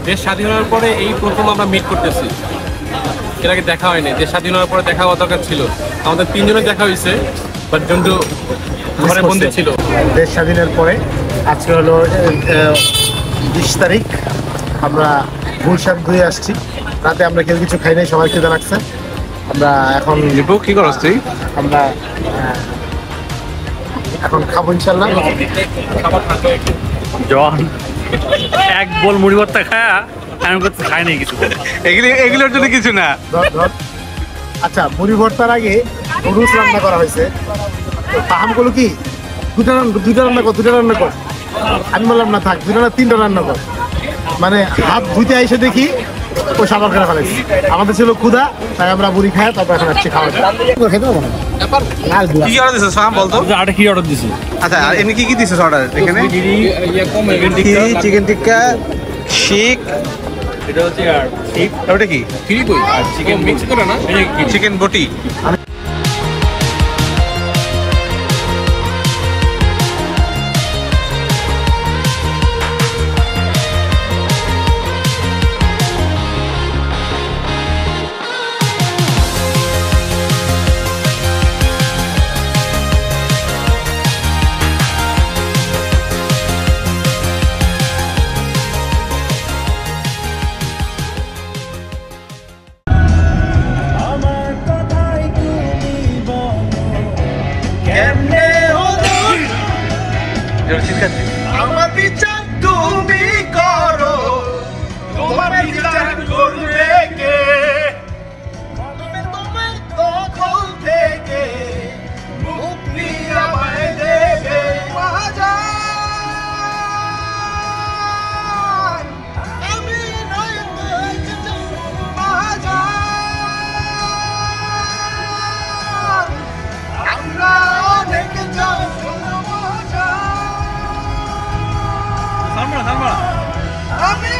দেশ স্বাধীন হওয়ার পরে এই প্রথম আমরা মিট করতেছি, এর আগে দেখা হয়নি। দেশ স্বাধীন হওয়ার পরে দেখা হওয়া দরকার ছিল, আমাদের তিনজনের দেখা হয়েছে, বাট জন্তু ঘরে বন্দি ছিল। দেশ স্বাধীনের পরে আজকে হলো 20 তারিখ, আমরা গুলশান ঘুরে আসছি। রাতে আমরা কেউ কিছু খাই নাই, সবাই খেতে লাগছে। আমরা এখন কি করছ তুই? আমরা এখন খাবো ইনশাল্লাহ। জন এক বল মুড়ি ভর্তা খায়া আমি করতে খাই নাই কিছু। এগুলোর জন্য কিছু না। আচ্ছা, মুড়ি ভর্তার আগে নুডলস রান্না করা হয়েছে। তো তাহামগুলো কি দুটা রান্না কর। আমি বললাম না থাক, দুটা না তিনটা রান্না কর। মানে হাত ধুইতে এসে দেখি ও সাবার করে ফেলেছি। আমাদের ছিল ক্ষুধা, তাই আমরা মুড়ি খাই, তারপর এখন আসছি খাওয়া খেতে পারবো না। কি অর্ডার দিছিস সাম বলতো? আটা কি অর্ডার দিছি? আচ্ছা, আর এমনি কি দিছিস অর্ডার এখানে? চিকেন টিক্কা, শিক, এটা হচ্ছে আর ঠিক ওটা কি? ফ্রি কই আর চিকেন মিক্স করে না, চিকেন বটি। আমার বিচার তুমি করো, তোমার বিচার করবে কে? তোমার দখল থেকে মুক্তি আমায় দেবে মহাজান। আমি নয় মহাজান, আমরা অনেক জন মহাজান। আমি